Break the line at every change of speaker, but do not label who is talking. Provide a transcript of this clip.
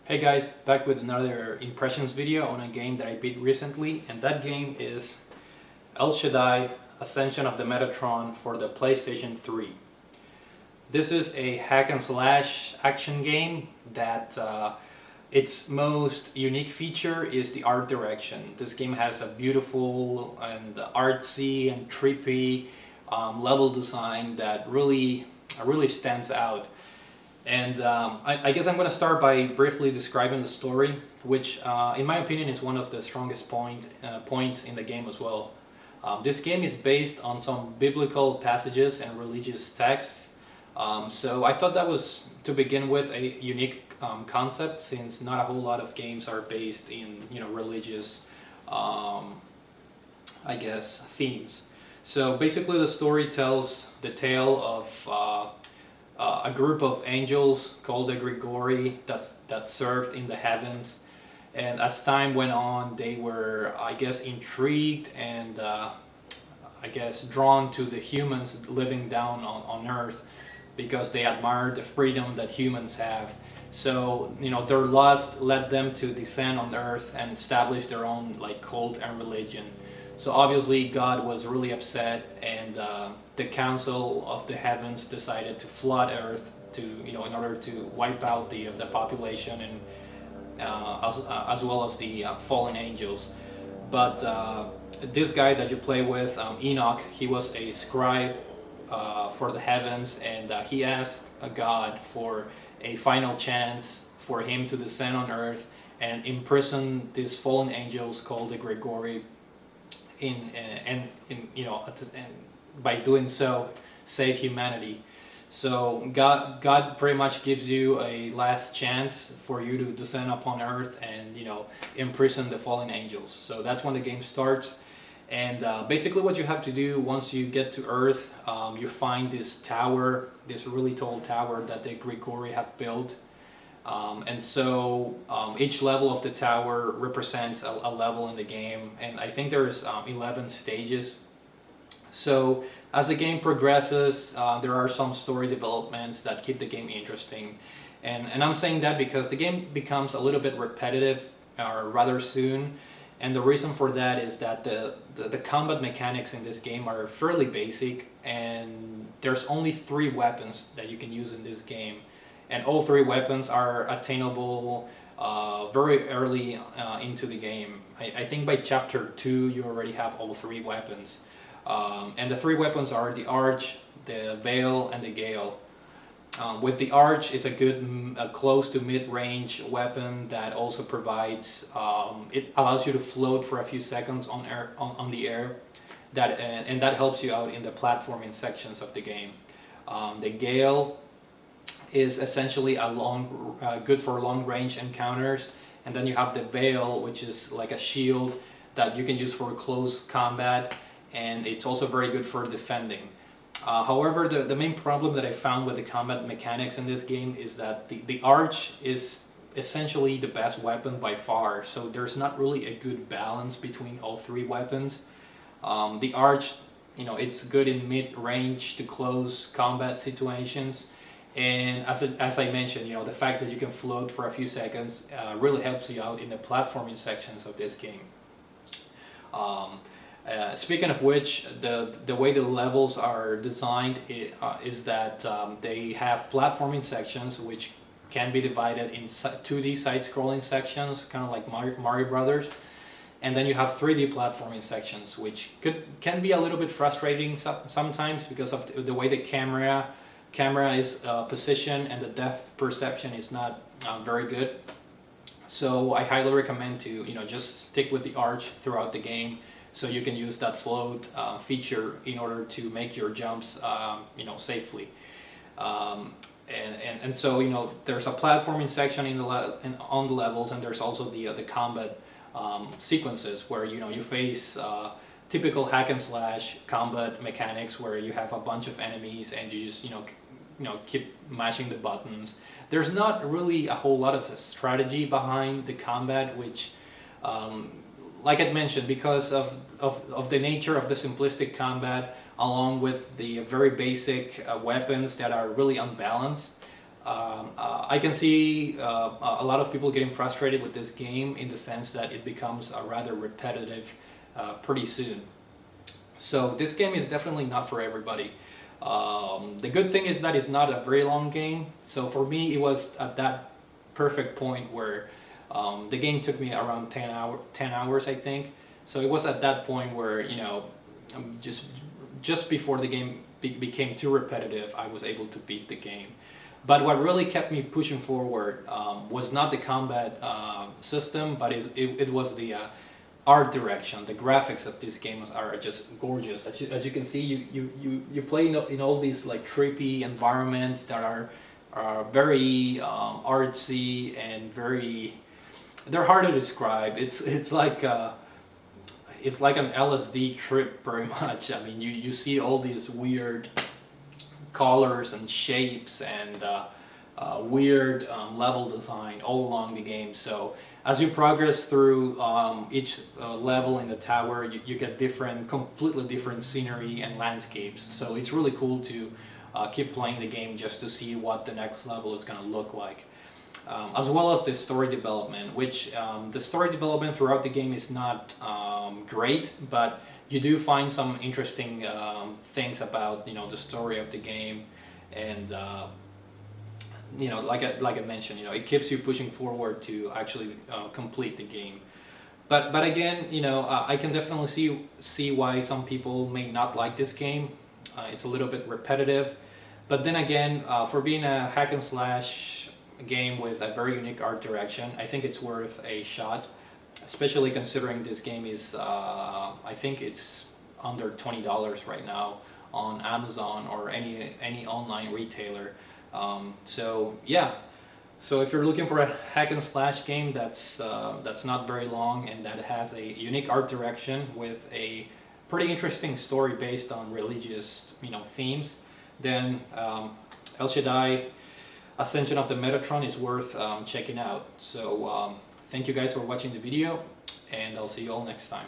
Hey guys, back with another impressions video on a game that I beat recently, and that game is El Shaddai Ascension of the Metatron for the PlayStation 3. This is a hack and slash action game that its most unique feature is the art direction. This game has a beautiful and artsy and trippy level design that really stands out. And I guess I'm going to start by briefly describing the story, which in my opinion is one of the strongest points in the game as well. This game is based on some biblical passages and religious texts, so I thought that was, to begin with, a unique concept, since not a whole lot of games are based in religious I guess themes. So basically the story tells the tale of a group of angels called the Grigori that served in the heavens, and as time went on they were, I guess, intrigued and I guess drawn to the humans living down on earth, because they admired the freedom that humans have. So their lust led them to descend on earth and establish their own cult and religion. So obviously God was really upset, and the Council of the Heavens decided to flood Earth in order to wipe out the population, and as well as the fallen angels. But this guy that you play with, Enoch, he was a scribe for the heavens, and he asked God for a final chance for him to descend on Earth and imprison these fallen angels called the Grigori. And by doing so, save humanity. So God pretty much gives you a last chance for you to descend upon Earth and imprison the fallen angels. So that's when the game starts, and basically what you have to do once you get to Earth, you find this tower, this really tall tower that the Grigori have built. And so each level of the tower represents a level in the game, and I think there's 11 stages. So as the game progresses, there are some story developments that keep the game interesting, and I'm saying that because the game becomes a little bit repetitive rather soon, and the reason for that is that the combat mechanics in this game are fairly basic, and there's only 3 weapons that you can use in this game. And all 3 weapons are attainable very early into the game. I think by chapter 2 you already have all 3 weapons. And the 3 weapons are the Arch, the Veil, and the Gale. With the Arch, it's a good close to mid-range weapon that also provides, it allows you to float for a few seconds on the air, and that helps you out in the platforming sections of the game. The Gale is essentially good for long-range encounters, and then you have the Veil, which is like a shield that you can use for close combat, and it's also very good for defending. However, the main problem that I found with the combat mechanics in this game is that the Arch is essentially the best weapon by far, so there's not really a good balance between all 3 weapons. The Arch, it's good in mid-range to close combat situations. And as I mentioned, the fact that you can float for a few seconds really helps you out in the platforming sections of this game. Speaking of which, the way the levels are designed is that they have platforming sections which can be divided in 2D side-scrolling sections, kind of like Mario Brothers, and then you have 3D platforming sections, which can be a little bit frustrating sometimes because of the way the camera is positioned, and the depth perception is not very good. So I highly recommend to just stick with the Arch throughout the game, so you can use that float feature in order to make your jumps safely. And so there's a platforming section on the levels, and there's also the combat sequences where you face typical hack and slash combat mechanics, where you have a bunch of enemies and you just keep mashing the buttons. There's not really a whole lot of strategy behind the combat, which like I mentioned, because of the nature of the simplistic combat, along with the very basic weapons that are really unbalanced, I can see a lot of people getting frustrated with this game in the sense that it becomes rather repetitive pretty soon. So this game is definitely not for everybody. The good thing is that it's not a very long game. So for me, it was at that perfect point where the game took me around 10 hours, I think. So it was at that point where, you know, just before the game became too repetitive, I was able to beat the game. But what really kept me pushing forward was not the combat system, but it was the art direction. The graphics of this game are just gorgeous. As you can see, you play in all these like trippy environments that are very artsy and they're hard to describe. It's like an LSD trip very much. I mean, you see all these weird colors and shapes and weird level design all along the game. So as you progress through each level in the tower, you get completely different scenery and landscapes. So it's really cool to keep playing the game just to see what the next level is going to look like. As well as the story development, which the story development throughout the game is not great, but you do find some interesting things about, you know, the story of the game, and you know, like I mentioned, you know, it keeps you pushing forward to actually complete the game. But again, you know, I can definitely see why some people may not like this game. It's a little bit repetitive, but then again, for being a hack and slash game with a very unique art direction, I think it's worth a shot. Especially considering this game is, I think it's under $20 right now on Amazon or any online retailer. So yeah, so if you're looking for a hack and slash game that's not very long and that has a unique art direction with a pretty interesting story based on religious, you know, themes, then El Shaddai, Ascension of the Metatron is worth checking out. So thank you guys for watching the video, and I'll see you all next time.